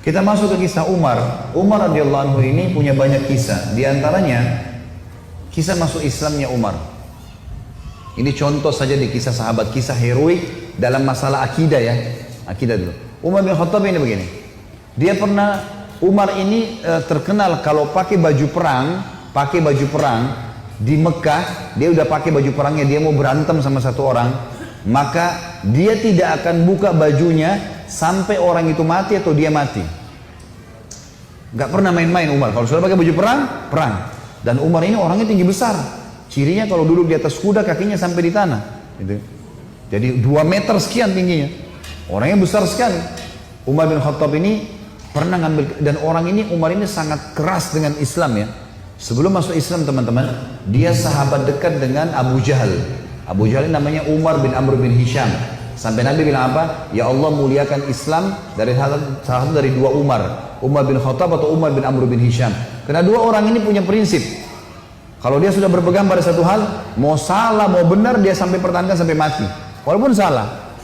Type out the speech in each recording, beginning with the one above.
Kita masuk ke kisah Umar. Umar radhiyallahu anhu ini punya banyak kisah. Di antaranya kisah masuk Islamnya Umar. Ini contoh saja di kisah sahabat, kisah heroik dalam masalah akidah ya. Akidah dulu. Umar bin Khattab ini begini. Dia pernah, Umar ini terkenal kalau pakai baju perang di Mekah, dia udah pakai baju perangnya, dia mau berantem sama satu orang, maka dia tidak akan buka bajunya sampai orang itu mati atau dia mati. Gak pernah main-main Umar. Kalau sudah pakai baju perang, perang. Dan Umar ini orangnya tinggi besar. Cirinya kalau duduk di atas kuda kakinya sampai di tanah. Gitu. Jadi 2 meter sekian tingginya. Orangnya besar sekali. Umar bin Khattab ini pernah ngambil, dan orang ini, Umar ini sangat keras dengan Islam ya. Sebelum masuk Islam teman-teman, dia sahabat dekat dengan Abu Jahal. Abu Jahal ini namanya Umar bin Amr bin Hisham. Sampai Nabi bilang apa? Ya Allah muliakan Islam dari salah satu dari 2 Umar. Umar bin Khattab atau Umar bin Amr bin Hisham. Karena 2 orang ini punya prinsip. Kalau dia sudah berpegang pada satu hal, mau salah, mau benar, dia sampai pertahankan sampai mati. Walaupun salah.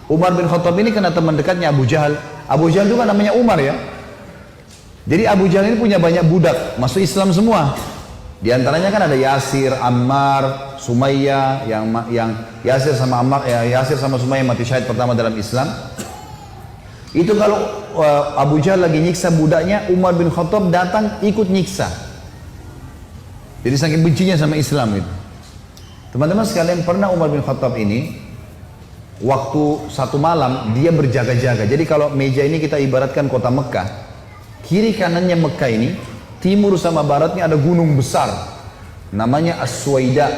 Umar bin Khattab ini kena teman dekatnya Abu Jahal. Abu Jahal juga namanya Umar ya. Jadi Abu Jahal ini punya banyak budak, masuk Islam semua. Di antaranya kan ada Yasir, Ammar, Sumayyah, yang Yasir sama Ammar, Yasir sama Sumayyah mati syahid pertama dalam Islam. Itu kalau Abu Jahal lagi nyiksa budaknya, Umar bin Khattab datang ikut nyiksa. Jadi saking bencinya sama Islam itu. Teman-teman sekalian, pernah Umar bin Khattab ini waktu satu malam dia berjaga-jaga. Jadi kalau meja ini kita ibaratkan kota Mekah, kiri kanannya Mekah ini, timur sama baratnya ada gunung besar namanya As-Suwaida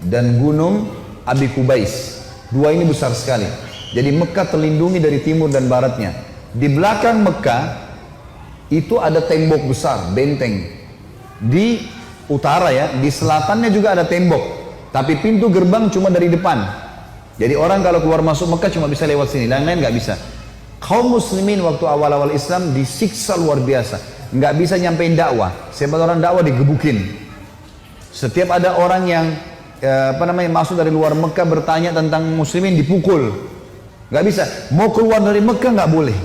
dan gunung Abi Kubais. 2 ini besar sekali. Jadi Mekah terlindungi dari timur dan baratnya. Di belakang Mekah itu ada tembok besar, benteng. Di utara ya, di selatannya juga ada tembok. Tapi pintu gerbang cuma dari depan. Jadi orang kalau keluar masuk Mekah cuma bisa lewat sini, lain-lain nggak bisa. Kaum muslimin waktu awal-awal Islam disiksa luar biasa. Nggak bisa nyampein dakwah. Siapa orang dakwah digebukin. Setiap ada orang yang masuk dari luar Mekah bertanya tentang muslimin dipukul. Nggak bisa. Mau keluar dari Mekah nggak boleh.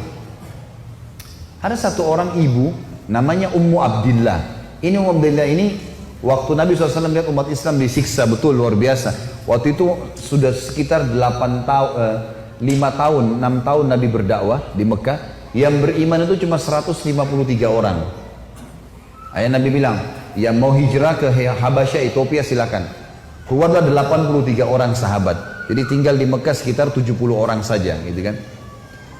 Ada satu orang ibu namanya Ummu Abdillah. Ini Ummu Abdillah ini waktu Nabi SAW lihat umat Islam disiksa betul luar biasa. Waktu itu sudah sekitar 5 tahun, 6 tahun Nabi berdakwah di Mekah. Yang beriman itu cuma 153 orang. Ayah Nabi bilang, yang mau hijrah ke Habasyah, Ethiopia silakan. Keluarlah 83 orang sahabat. Jadi tinggal di Mekah sekitar 70 orang saja, gitu kan.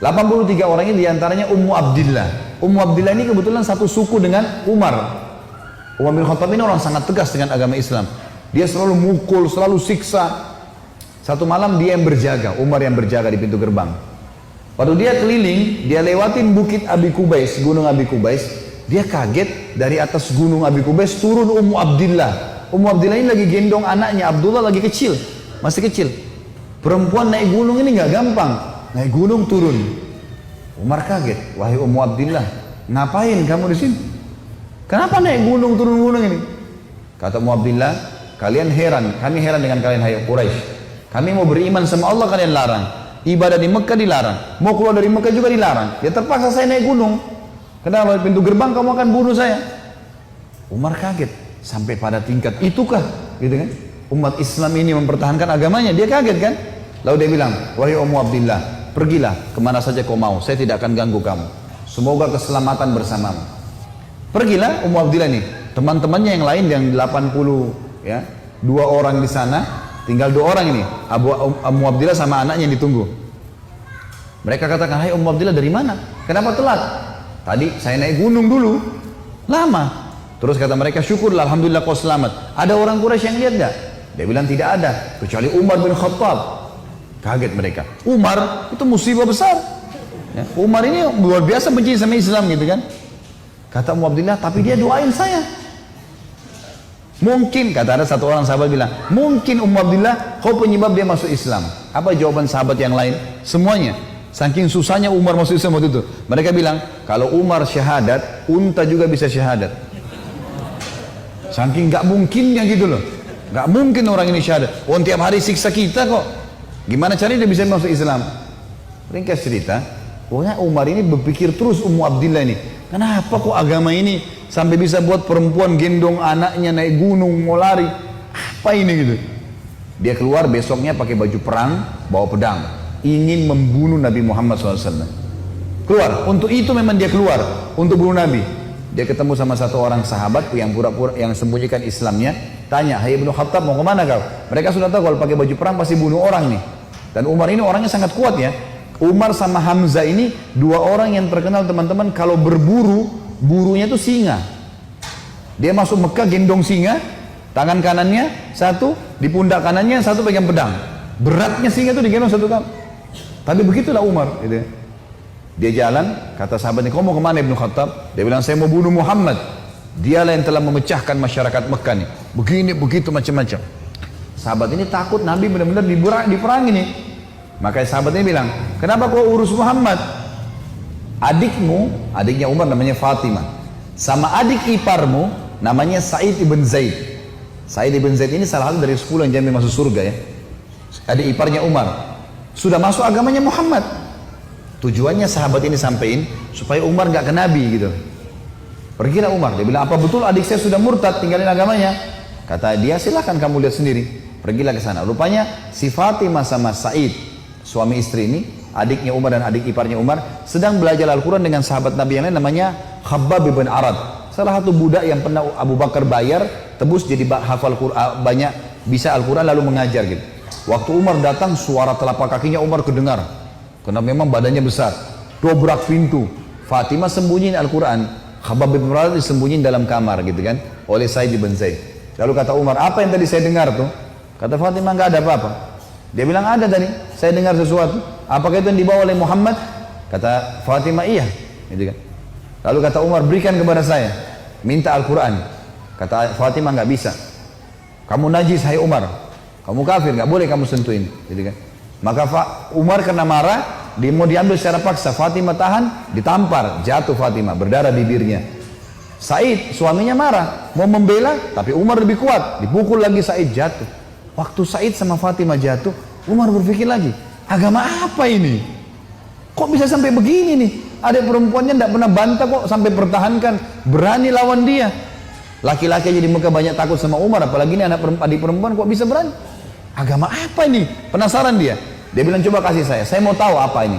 83 orang ini diantaranya Ummu Abdillah. Ummu Abdillah ini kebetulan satu suku dengan Umar. Umar bin Khattab ini orang sangat tegas dengan agama Islam. Dia selalu mukul, selalu siksa. Satu malam dia yang berjaga, Umar yang berjaga di pintu gerbang. Waktu dia keliling, dia lewatin bukit Abi Kubais, gunung Abi Kubais. Dia kaget, dari atas gunung Abi Kubais turun Ummu Abdillah. Ummu Abdillah ini lagi gendong anaknya, Abdullah lagi kecil, masih kecil. Perempuan naik gunung ini nggak gampang, naik gunung turun. Umar kaget, wahai Ummu Abdillah, ngapain kamu di sini? Kenapa naik gunung turun gunung ini? Kata Ummu Abdillah, kalian heran, kami heran dengan kalian hai Quraisy. Kami mau beriman sama Allah, kalian larang. Ibadah di Mekah dilarang, mau keluar dari Mekah juga dilarang. Ya terpaksa saya naik gunung. Kenapa? Pintu gerbang kamu akan bunuh saya. Umar kaget sampai pada tingkat itukah, gitu kan? Umat Islam ini mempertahankan agamanya, dia kaget kan? Lalu dia bilang, wahai Ummu Abdillah, pergilah kemana saja kau mau, saya tidak akan ganggu kamu. Semoga keselamatan bersamamu. Pergilah Ummu Abdillah nih, teman-temannya yang lain yang 80 ya, 2 orang di sana. Tinggal 2 orang ini, Ummu Abdillah sama anaknya yang ditunggu. Mereka katakan, hai Ummu Abdillah dari mana? Kenapa telat? Tadi saya naik gunung dulu, lama. Terus kata mereka, syukurlah, alhamdulillah kau selamat. Ada orang Quraisy yang lihat gak? Dia bilang tidak ada, kecuali Umar bin Khattab. Kaget mereka. Umar itu musibah besar. Ya, Umar ini luar biasa benci sama Islam gitu kan. Kata Ummu Abdillah, tapi dia doain saya. Mungkin, kata ada satu orang sahabat bilang, mungkin Ummu Abdillah kau penyebab dia masuk Islam. Apa jawaban sahabat yang lain? Semuanya. Saking susahnya Umar masuk Islam waktu itu. Mereka bilang, kalau Umar syahadat, unta juga bisa syahadat. Saking gak mungkinnya gitu loh. Gak mungkin orang ini syahadat. Oh, tiap hari siksa kita kok. Gimana caranya dia bisa masuk Islam? Ringkas cerita, Pokoknya Umar ini berpikir terus Ummu Abdillah ini, kenapa kok agama ini sampai bisa buat perempuan gendong anaknya naik gunung mau lari? Apa ini gitu? Dia keluar besoknya pakai baju perang, bawa pedang, ingin membunuh Nabi Muhammad SAW. Keluar, untuk itu memang dia keluar, untuk bunuh Nabi. Dia ketemu sama satu orang sahabat yang pura-pura yang sembunyikan Islamnya, tanya, "Hai Ibnu Khattab, mau kemana kau?" Mereka sudah tahu kalau pakai baju perang pasti bunuh orang nih. Dan Umar ini orangnya sangat kuat ya. Umar sama Hamzah ini dua orang yang terkenal teman-teman kalau berburu, burunya itu singa. Dia masuk Mekah gendong singa, tangan kanannya satu, di pundak kanannya satu pegang pedang. Beratnya singa itu digendong satu kali. Tapi begitulah Umar. Gitu. Dia jalan, kata sahabatnya, "Kau mau kemana Ibnu Khattab?" Dia bilang, "Saya mau bunuh Muhammad. Dialah yang telah memecahkan masyarakat Mekah nih. Begini, begitu, macam-macam." Sahabat ini takut Nabi benar-benar diperangi nih. Makanya sahabatnya bilang, "Kenapa kau urus Muhammad? Adikmu," adiknya Umar namanya Fatimah, "sama adik iparmu namanya Sa'id ibn Zaid." Sa'id ibn Zaid ini salah satu dari 10 yang jamin masuk surga ya. Adik iparnya Umar. Sudah masuk agamanya Muhammad. Tujuannya sahabat ini sampein supaya Umar nggak ke Nabi gitu. Pergilah Umar, dia bilang, "Apa betul adik saya sudah murtad tinggalin agamanya?" Kata dia, "Silahkan kamu lihat sendiri." Pergilah ke sana. Rupanya si Fatimah sama Sa'id, suami istri ini, adiknya Umar dan adik iparnya Umar, sedang belajar Al-Quran dengan sahabat Nabi yang lain namanya Khabbab bin Arad. Salah satu budak yang pernah Abu Bakar bayar, tebus jadi hafal Quran, banyak bisa Al-Quran lalu mengajar gitu. Waktu Umar datang, suara telapak kakinya Umar kedengar. Karena memang badannya besar. Dobrak pintu. Fatimah sembunyiin Al-Quran. Khabbab bin Arad disembunyiin dalam kamar gitu kan, oleh Sa'id bin Zaid. Lalu kata Umar, "Apa yang tadi saya dengar tuh?" Kata Fatimah, "Nggak ada apa-apa." Dia bilang, "Ada tadi, saya dengar sesuatu. Apakah itu yang dibawa oleh Muhammad?" Kata Fatimah, "Iya." Gitu kan. Lalu kata Umar, "Berikan kepada saya, minta Al-Quran." Kata Fatimah, "Nggak bisa. Kamu najis hai Umar, kamu kafir, nggak boleh kamu sentuhin." Gitu kan. Maka Umar kena marah, dia mau diambil secara paksa. Fatimah tahan, ditampar, jatuh Fatimah, berdarah bibirnya. Said suaminya marah, mau membela, tapi Umar lebih kuat, dipukul lagi Said, jatuh. Waktu Said sama Fatimah jatuh, Umar berpikir lagi, agama apa ini? Kok bisa sampai begini nih? Ada perempuannya tidak pernah bantah kok sampai pertahankan, berani lawan dia. Laki-laki aja di Mekah banyak takut sama Umar, apalagi ini adik perempuan kok bisa berani? Agama apa ini? Penasaran dia. Dia bilang, "Coba kasih saya mau tahu apa ini."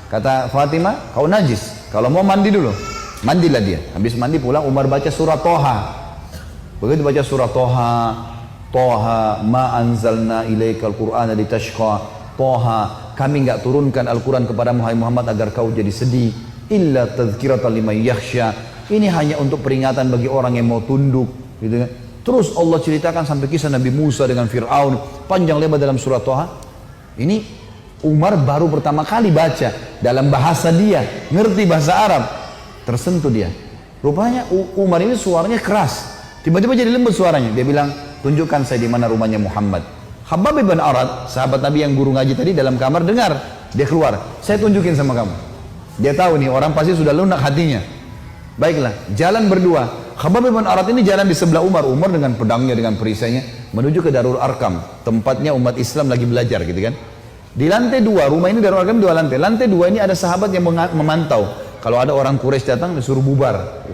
Kata Fatimah, "Kau najis, kalau mau mandi dulu." Mandilah dia. Habis mandi pulang, Umar baca surah Toha. Begitu baca surah Toha, Toha ma anzalna ilaikal qur'ana litashqa. Toha, kami enggak turunkan Al-Quran kepada Muhammad agar kau jadi sedih. Illa tadhkiratan liman yakhsha. Ini hanya untuk peringatan bagi orang yang mau tunduk, gitu kan. Terus Allah ceritakan sampai kisah Nabi Musa dengan Fir'aun, panjang lebar dalam surah Toha. Ini Umar baru pertama kali baca dalam bahasa dia, ngerti bahasa Arab, tersentuh dia. Rupanya Umar ini suaranya keras, tiba-tiba jadi lembut suaranya. Dia bilang, "Tunjukkan saya di mana rumahnya Muhammad." Khabbab bin Arad, sahabat Nabi yang guru ngaji tadi dalam kamar dengar, dia keluar, "Saya tunjukin sama kamu." Dia tahu nih orang pasti sudah lunak hatinya. Baiklah, jalan berdua. Khabbab bin Arad ini jalan di sebelah Umar. Umar dengan pedangnya, dengan perisainya menuju ke Darul Arkam, tempatnya umat Islam lagi belajar gitu kan. Di lantai 2, rumah ini Darul Arkam 2 lantai. Lantai 2 ini ada sahabat yang memantau. Kalau ada orang Quraisy datang disuruh bubar.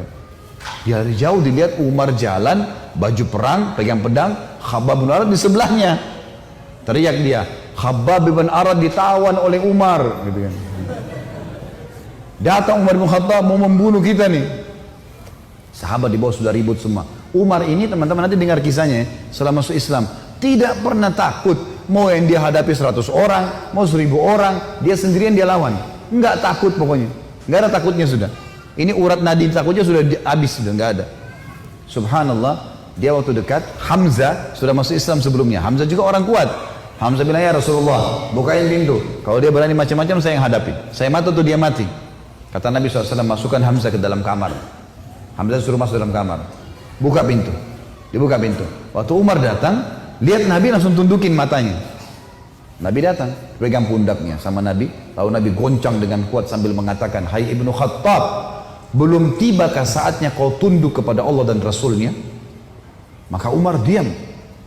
Dari jauh dilihat Umar jalan, baju perang, pegang pedang, Khabbab bin Arad di sebelahnya. Teriak dia, "Khabbab bin Arad ditawan oleh Umar," gitu kan. Datang Umar bin Khattab mau membunuh kita nih. Sahabat di bawah sudah ribut semua. Umar ini teman-teman nanti dengar kisahnya ya, setelah masuk Islam tidak pernah takut. Mau yang dia hadapi 100 orang, mau 1000 orang, dia sendirian dia lawan. Enggak takut pokoknya. Enggak ada takutnya sudah. Ini urat nadi takutnya sudah habis, sudah enggak ada. Subhanallah, dia waktu dekat Hamzah sudah masuk Islam sebelumnya. Hamzah juga orang kuat. Hamzah bilang, "Ya Rasulullah, bukain pintu. Kalau dia berani macam-macam saya yang hadapi. Saya mati atau dia mati." Kata Nabi SAW, "Masukkan Hamzah ke dalam kamar." Hamzah suruh masuk dalam kamar. Buka pintu. Dibuka pintu. Waktu Umar datang, lihat Nabi langsung tundukin matanya. Nabi datang, pegang pundaknya sama Nabi. Lalu Nabi goncang dengan kuat sambil mengatakan, "Hai Ibnu Khattab, belum tibakah saatnya kau tunduk kepada Allah dan Rasulnya?" Maka Umar diam.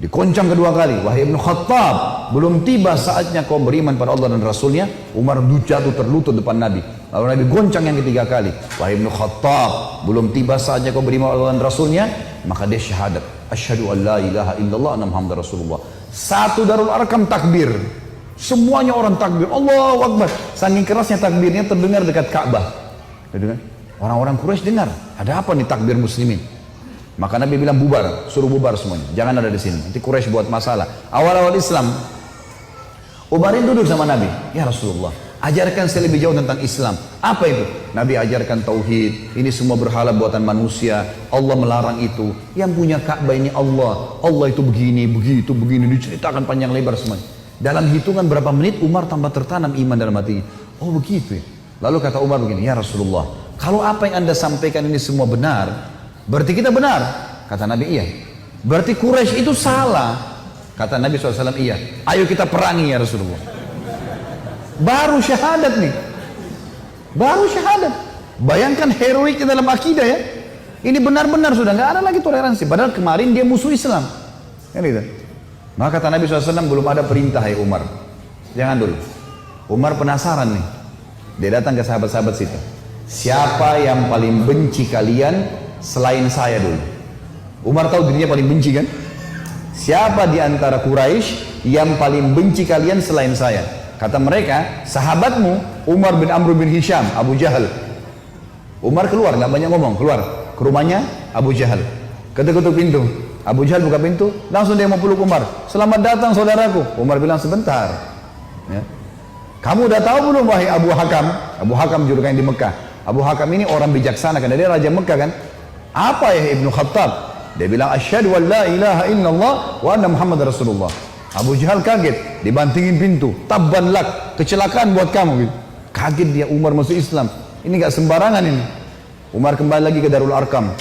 Dikoncang kedua kali, "Wahai Ibnu Khattab, belum tiba saatnya kau beriman pada Allah dan Rasulnya?" Umar jatuh terlutut depan Nabi. Lalu Nabi goncang yang ketiga kali. Wahai Ibnu Khattab, belum tiba saatnya kau beriman Allah dan Rasulnya, maka dia syahadat. Asyhadu an la ilaha illallah anna Muhammad Rasulullah. Satu Darul Arkam takbir. Semuanya orang takbir. Allahu Akbar. Saking kerasnya takbirnya terdengar dekat Ka'bah. Orang-orang Quraisy dengar. Ada apa nih takbir muslimin? Maka Nabi bilang bubar, suruh bubar semuanya. Jangan ada di sini. Nanti Quraisy buat masalah. Awal-awal Islam, Umarin duduk sama Nabi. Ya Rasulullah, ajarkan saya lebih jauh tentang Islam. Apa itu? Nabi ajarkan tauhid. Ini semua berhala buatan manusia. Allah melarang itu. Yang punya Ka'bah ini Allah. Allah itu begini, begitu, begini. Diceritakan panjang lebar semuanya. Dalam hitungan berapa menit Umar tambah tertanam iman dalam hatinya. Oh begitu ya. Lalu kata Umar begini, ya Rasulullah, kalau apa yang anda sampaikan ini semua benar, berarti kita benar. Kata Nabi, iya. Berarti Quraisy itu salah. Kata Nabi SAW, iya. Ayo kita perangi ya Rasulullah. Baru syahadat nih. Baru syahadat. Bayangkan heroiknya dalam akidah ya. Ini benar-benar sudah nggak ada lagi toleransi. Padahal kemarin dia musuh Islam. Kan gitu. Maka kata Nabi SAW, belum ada perintah ya Umar. Jangan dulu. Umar penasaran nih. Dia datang ke sahabat-sahabat situ. Siapa yang paling benci kalian selain saya dulu? Umar tahu dirinya paling benci kan? Siapa di antara Quraisy yang paling benci kalian selain saya? Kata mereka, sahabatmu Umar bin Amr bin Hisham, Abu Jahal. Umar keluar, nggak banyak ngomong, keluar ke rumahnya Abu Jahal. Ketuk-ketuk pintu. Abu Jahal buka pintu, langsung dia mau peluk Umar. Selamat datang saudaraku. Umar bilang sebentar. Ya. Kamu udah tahu belum wahai Abu Hakam? Abu Hakam julukan di Mekah. Abu Hakam ini orang bijaksana karena dia raja Mekah kan. Apa ya Ibnu Khattab? Dia bilang asyhadu an la ilaha illallah wa anna Muhammad Rasulullah. Abu Jahal kaget, dibantingin pintu. Tabban lak, kecelakaan buat kamu gitu. Kaget dia, Umar masuk Islam. Ini gak sembarangan ini. Umar kembali lagi ke Darul Arkam.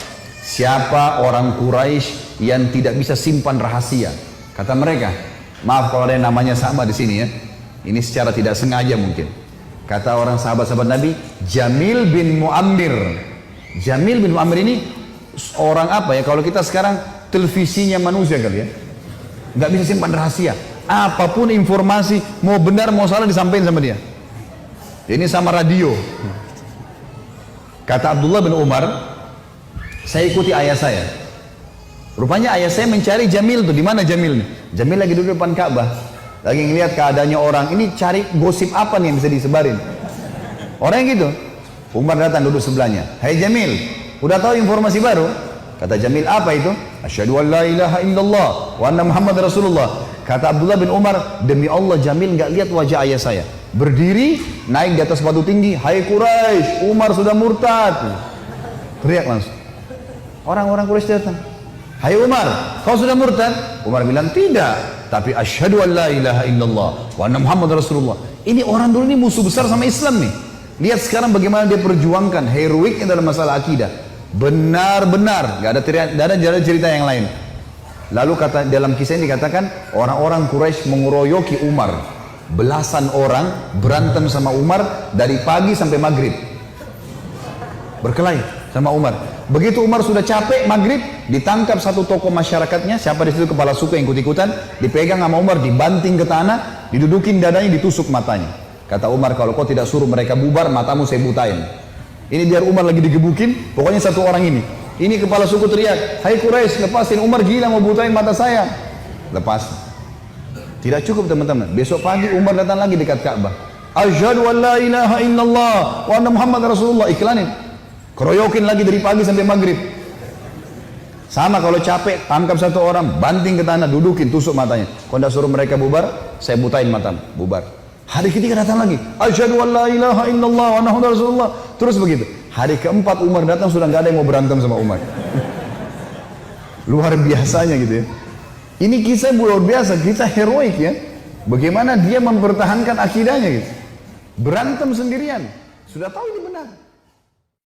Siapa orang Quraisy yang tidak bisa simpan rahasia? Kata mereka, maaf kalau ada yang namanya sama di sini ya. Ini secara tidak sengaja mungkin. Kata orang sahabat-sahabat Nabi, Jamil bin Muammir. Jamil bin Muammir ini orang apa ya? Kalau kita sekarang televisinya manusia kali ya. Nggak bisa simpan rahasia. Apapun informasi, mau benar mau salah disampaikan sama dia. Ini sama radio. Kata Abdullah bin Umar, saya ikuti ayah saya. Rupanya ayah saya mencari Jamil tuh. Di mana Jamil nih? Jamil lagi duduk depan Ka'bah. Lagi ngelihat keadaannya orang. Ini cari gosip apa nih yang bisa disebarin. Orang yang gitu. Umar datang duduk sebelahnya. Hai Jamil, udah tahu informasi baru? Kata Jamil, apa itu? Asyhadu an la ilaha illallah wa anna Muhammad Rasulullah. Kata Abdullah bin Umar, demi Allah Jamil nggak lihat wajah ayah saya. Berdiri, naik di atas batu tinggi. Hai Quraisy, Umar sudah murtad. Teriak langsung. Orang-orang Quraisy datang. Hai Umar, kau sudah murtad? Umar bilang tidak, tapi asyhadu an la ilaha illallah wa anna Muhammad Rasulullah. Ini orang dulu ini musuh besar sama Islam nih. Lihat sekarang bagaimana dia perjuangkan heroiknya dalam masalah akidah. Benar-benar, gak ada cerita yang lain. Lalu kata dalam kisah ini dikatakan orang-orang Quraisy mengeroyoki Umar. Belasan orang berantem sama Umar dari pagi sampai maghrib. Berkelahi sama Umar. Begitu Umar sudah capek maghrib, ditangkap satu tokoh masyarakatnya, siapa di situ kepala suku yang ikut-ikutan, dipegang sama Umar, dibanting ke tanah, didudukin dadanya, ditusuk matanya. Kata Umar, kalau kau tidak suruh mereka bubar, matamu saya butain. Ini biar Umar lagi digebukin, pokoknya satu orang ini. Ini kepala suku teriak, hai Quraisy, lepasin, Umar gila mau butain mata saya. Lepas. Tidak cukup teman-teman. Besok pagi Umar datang lagi dekat Ka'bah. Asyhadu an la ilaha illallah wa anna Muhammad Rasulullah. Iklanin. Keroyokin lagi dari pagi sampai maghrib. Sama kalau capek, tangkap satu orang, banting ke tanah, dudukin, tusuk matanya. Kalau tidak suruh mereka bubar, saya butain matamu. Bubar. Hari ketiga datang lagi. Asyhadu an la ilaha illallah wa anna Muhammad Rasulullah. Terus begitu. Hari keempat Umar datang, sudah nggak ada yang mau berantem sama Umar. Luar biasanya gitu ya. Ini kisah luar biasa, kisah heroik ya. Bagaimana dia mempertahankan akidahnya gitu. Berantem sendirian. Sudah tahu ini benar.